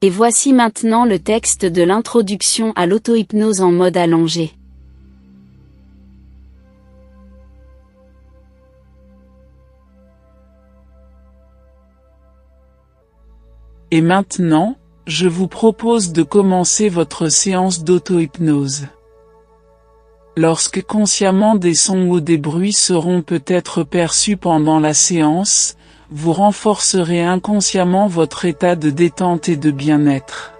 Et voici maintenant le texte de l'introduction à l'auto-hypnose en mode allongé. Et maintenant, je vous propose de commencer votre séance d'auto-hypnose. Lorsque consciemment des sons ou des bruits seront peut-être perçus pendant la séance, vous renforcerez inconsciemment votre état de détente et de bien-être.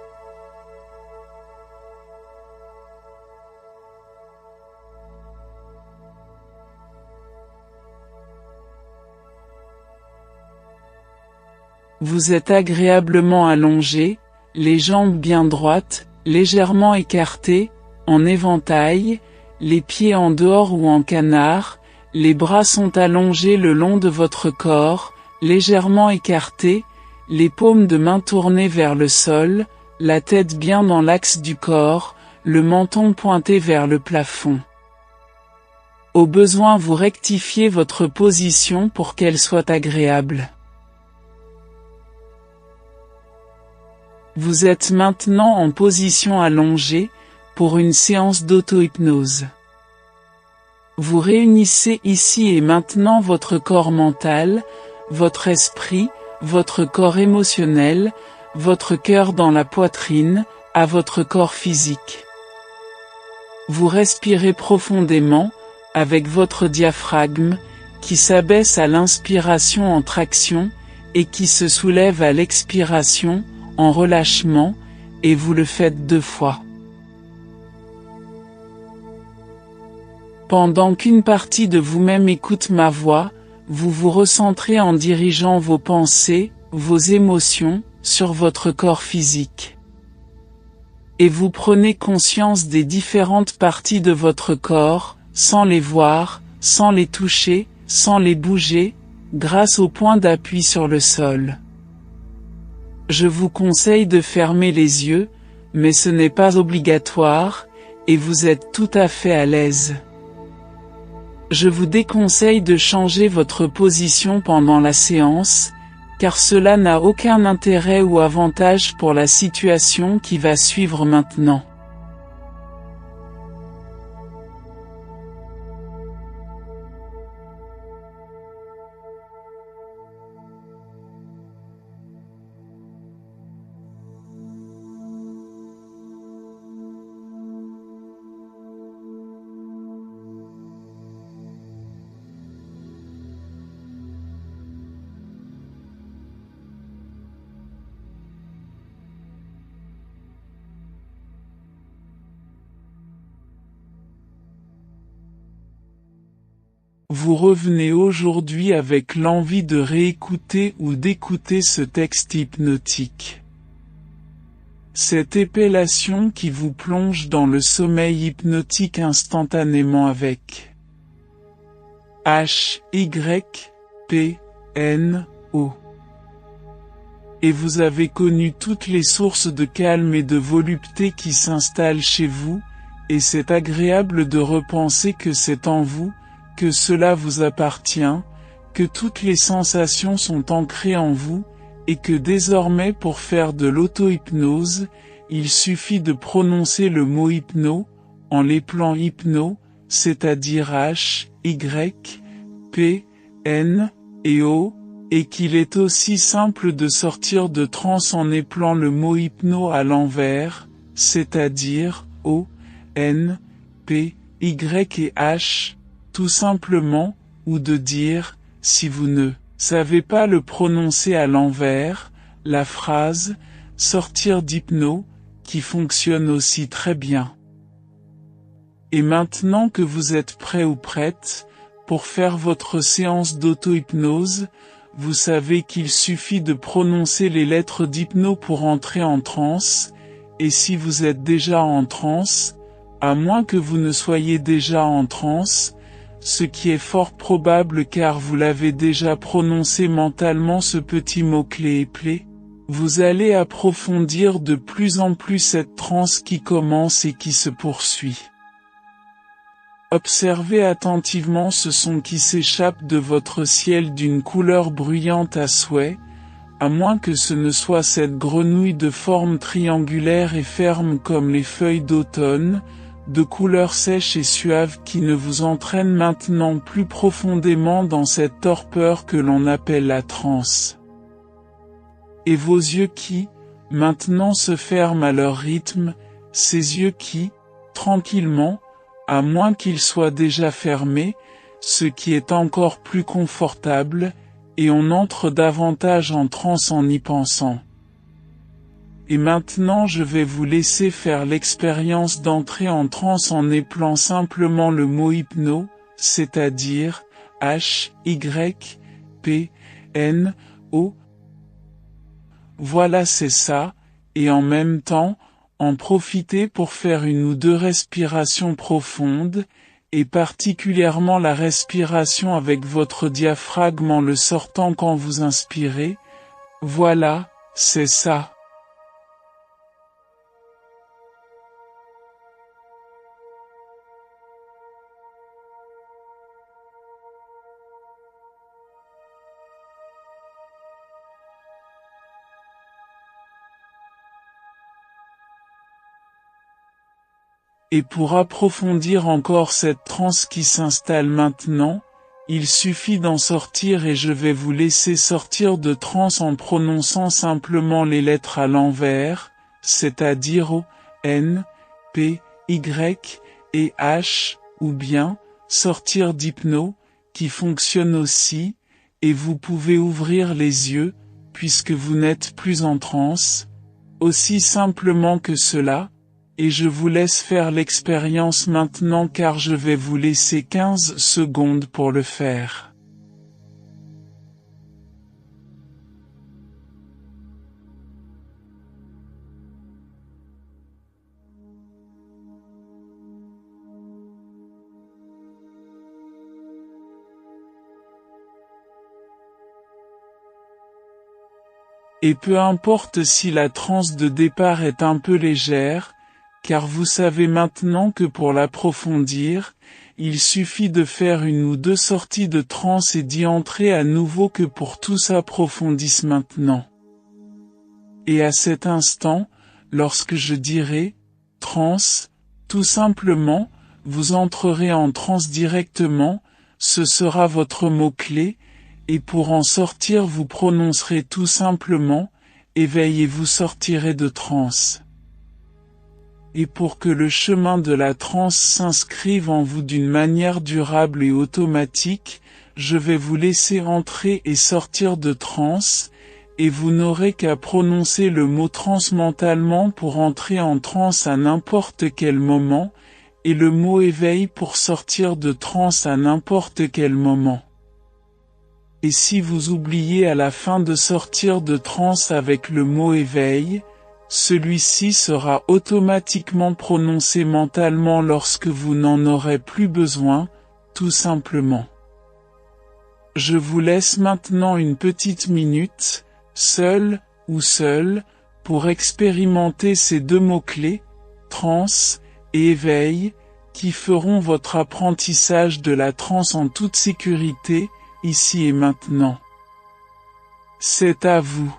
Vous êtes agréablement allongé, les jambes bien droites, légèrement écartées, en éventail, les pieds en dehors ou en canard, les bras sont allongés le long de votre corps, légèrement écartés, les paumes de main tournées vers le sol, la tête bien dans l'axe du corps, le menton pointé vers le plafond. Au besoin vous rectifiez votre position pour qu'elle soit agréable. Vous êtes maintenant en position allongée, pour une séance d'auto-hypnose. Vous réunissez ici et maintenant votre corps mental, votre esprit, votre corps émotionnel, votre cœur dans la poitrine, à votre corps physique. Vous respirez profondément, avec votre diaphragme, qui s'abaisse à l'inspiration en traction, et qui se soulève à l'expiration, en relâchement, et vous le faites 2 fois. Pendant qu'une partie de vous-même écoute ma voix, vous vous recentrez en dirigeant vos pensées, vos émotions, sur votre corps physique. Et vous prenez conscience des différentes parties de votre corps, sans les voir, sans les toucher, sans les bouger, grâce au point d'appui sur le sol. Je vous conseille de fermer les yeux, mais ce n'est pas obligatoire, et vous êtes tout à fait à l'aise. Je vous déconseille de changer votre position pendant la séance, car cela n'a aucun intérêt ou avantage pour la situation qui va suivre maintenant. Vous revenez aujourd'hui avec l'envie de réécouter ou d'écouter ce texte hypnotique. Cette épellation qui vous plonge dans le sommeil hypnotique instantanément avec H-Y-P-N-O. Et vous avez connu toutes les sources de calme et de volupté qui s'installent chez vous, et c'est agréable de repenser que c'est en vous, que cela vous appartient, que toutes les sensations sont ancrées en vous, et que désormais pour faire de l'auto-hypnose, il suffit de prononcer le mot hypno, en l'épelant hypno, c'est-à-dire H, Y, P, N, et O, et qu'il est aussi simple de sortir de transe en épelant le mot hypno à l'envers, c'est-à-dire O, N, P, Y et H, tout simplement, ou de dire, si vous ne savez pas le prononcer à l'envers, la phrase « sortir d'hypno » qui fonctionne aussi très bien. Et maintenant que vous êtes prêt ou prête, pour faire votre séance d'auto-hypnose, vous savez qu'il suffit de prononcer les lettres d'hypno pour entrer en transe, et si vous êtes déjà en transe, à moins que vous ne soyez déjà en transe, ce qui est fort probable car vous l'avez déjà prononcé mentalement ce petit mot-clé éplé, vous allez approfondir de plus en plus cette transe qui commence et qui se poursuit. Observez attentivement ce son qui s'échappe de votre ciel d'une couleur bruyante à souhait, à moins que ce ne soit cette grenouille de forme triangulaire et ferme comme les feuilles d'automne, de couleur sèche et suave qui ne vous entraîne maintenant plus profondément dans cette torpeur que l'on appelle la transe. Et vos yeux qui, maintenant se ferment à leur rythme, ces yeux qui, tranquillement, à moins qu'ils soient déjà fermés, ce qui est encore plus confortable, et on entre davantage en transe en y pensant. Et maintenant je vais vous laisser faire l'expérience d'entrer en transe en épelant simplement le mot hypno, c'est-à-dire H-Y-P-N-O. Voilà, c'est ça, et en même temps, en profiter pour faire une ou deux respirations profondes, et particulièrement la respiration avec votre diaphragme en le sortant quand vous inspirez. Voilà, c'est ça. Et pour approfondir encore cette transe qui s'installe maintenant, il suffit d'en sortir et je vais vous laisser sortir de transe en prononçant simplement les lettres à l'envers, c'est-à-dire O, N, P, Y et H, ou bien sortir d'hypno, qui fonctionne aussi, et vous pouvez ouvrir les yeux, puisque vous n'êtes plus en transe, aussi simplement que cela. Et je vous laisse faire l'expérience maintenant car je vais vous laisser 15 secondes pour le faire. Et peu importe si la transe de départ est un peu légère, car vous savez maintenant que pour l'approfondir, il suffit de faire une ou deux sorties de transe et d'y entrer à nouveau que pour tout s'approfondisse maintenant. Et à cet instant, lorsque je dirai « transe », tout simplement, vous entrerez en transe directement, ce sera votre mot-clé, et pour en sortir vous prononcerez tout simplement « éveil » et vous sortirez de transe. Et pour que le chemin de la transe s'inscrive en vous d'une manière durable et automatique, je vais vous laisser entrer et sortir de transe, et vous n'aurez qu'à prononcer le mot transe mentalement pour entrer en transe à n'importe quel moment, et le mot éveil pour sortir de transe à n'importe quel moment. Et si vous oubliez à la fin de sortir de transe avec le mot éveil, celui-ci sera automatiquement prononcé mentalement lorsque vous n'en aurez plus besoin, tout simplement. Je vous laisse maintenant une petite minute, seul ou seul, pour expérimenter ces deux mots-clés, transe et éveil, qui feront votre apprentissage de la transe en toute sécurité, ici et maintenant. C'est à vous.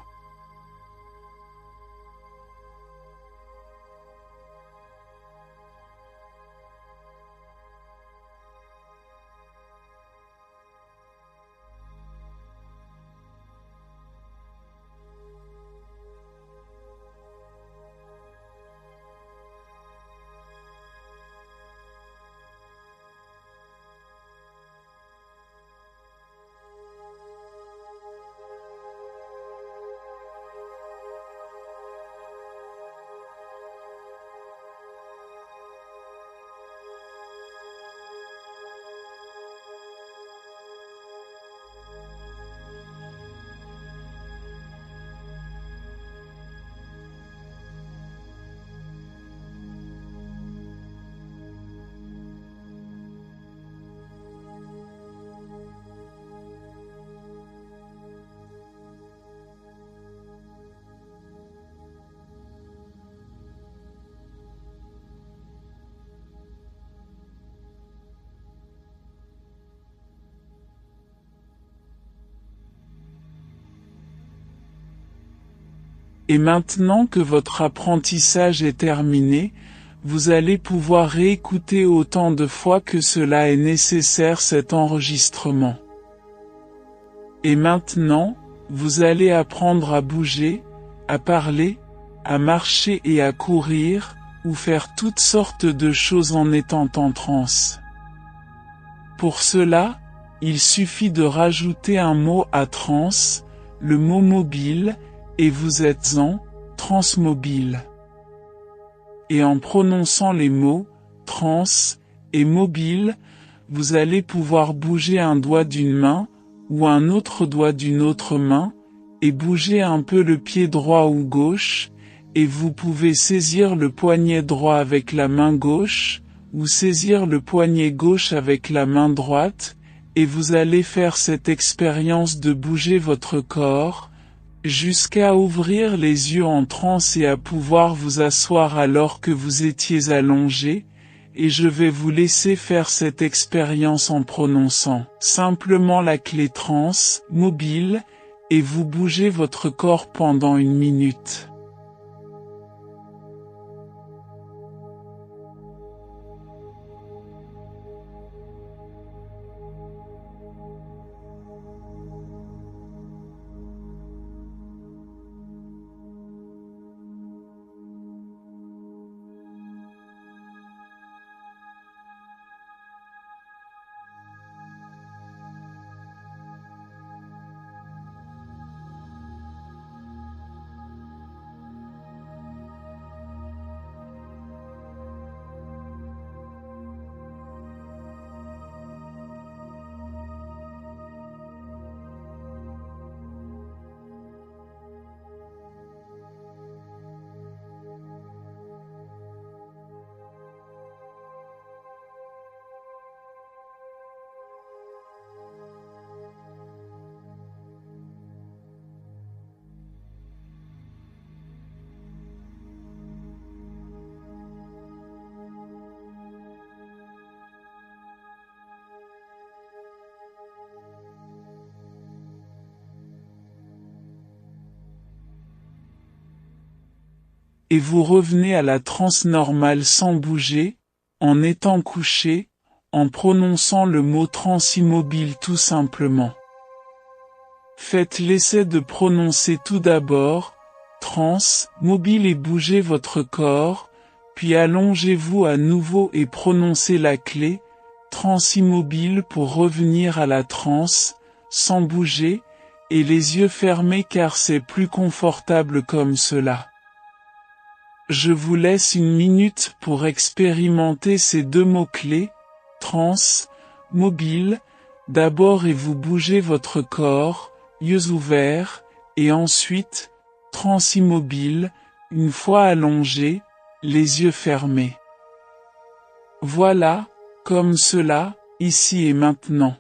Et maintenant que votre apprentissage est terminé, vous allez pouvoir réécouter autant de fois que cela est nécessaire cet enregistrement. Et maintenant, vous allez apprendre à bouger, à parler, à marcher et à courir, ou faire toutes sortes de choses en étant en transe. Pour cela, il suffit de rajouter un mot à transe, le mot mobile, et vous êtes en transe mobile. Et en prononçant les mots transe et mobile, vous allez pouvoir bouger un doigt d'une main, ou un autre doigt d'une autre main, et bouger un peu le pied droit ou gauche, et vous pouvez saisir le poignet droit avec la main gauche, ou saisir le poignet gauche avec la main droite, et vous allez faire cette expérience de bouger votre corps, jusqu'à ouvrir les yeux en transe et à pouvoir vous asseoir alors que vous étiez allongé, et je vais vous laisser faire cette expérience en prononçant simplement la clé transe, mobile, et vous bougez votre corps pendant 1 minute. Et vous revenez à la transe normale sans bouger, en étant couché, en prononçant le mot transe immobile tout simplement. Faites l'essai de prononcer tout d'abord, transe, mobile et bougez votre corps, puis allongez-vous à nouveau et prononcez la clé, transe immobile pour revenir à la transe, sans bouger, et les yeux fermés car c'est plus confortable comme cela. Je vous laisse 1 minute pour expérimenter ces 2 mots-clés, transe, mobile, d'abord et vous bougez votre corps, yeux ouverts, et ensuite, transe immobile, une fois allongé, les yeux fermés. Voilà, comme cela, ici et maintenant.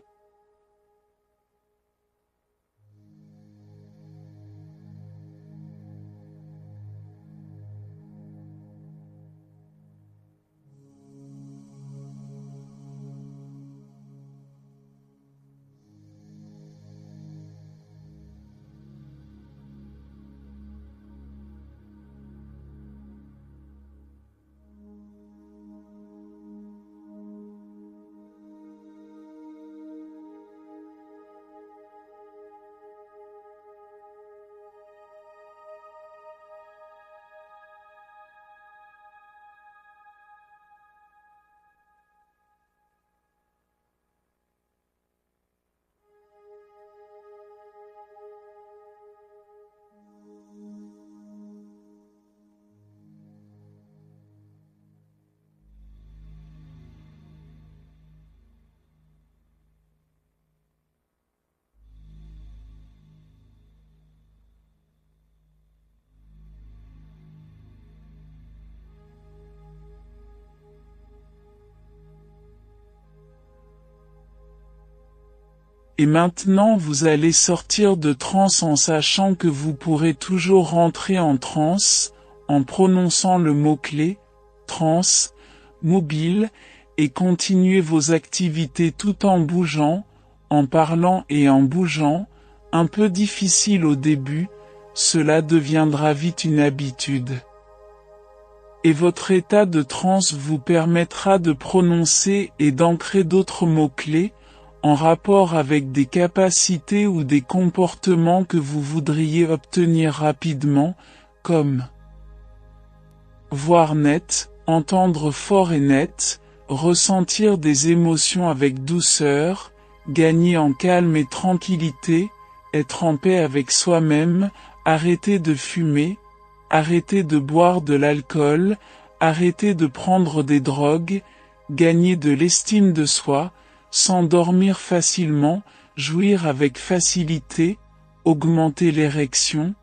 Et maintenant vous allez sortir de transe en sachant que vous pourrez toujours rentrer en transe, en prononçant le mot-clé, transe, mobile, et continuer vos activités tout en bougeant, en parlant et en bougeant, un peu difficile au début, cela deviendra vite une habitude. Et votre état de transe vous permettra de prononcer et d'ancrer d'autres mots-clés, en rapport avec des capacités ou des comportements que vous voudriez obtenir rapidement, comme voir net, entendre fort et net, ressentir des émotions avec douceur, gagner en calme et tranquillité, être en paix avec soi-même, arrêter de fumer, arrêter de boire de l'alcool, arrêter de prendre des drogues, gagner de l'estime de soi, s'endormir facilement, jouir avec facilité, augmenter l'érection,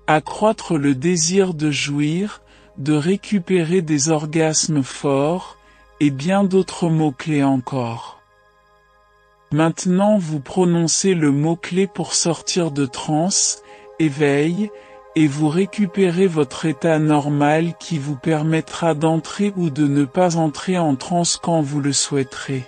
accroître le désir de jouir, de récupérer des orgasmes forts, et bien d'autres mots-clés encore. Maintenant vous prononcez le mot-clé pour sortir de transe, éveil, et vous récupérez votre état normal qui vous permettra d'entrer ou de ne pas entrer en transe quand vous le souhaiterez.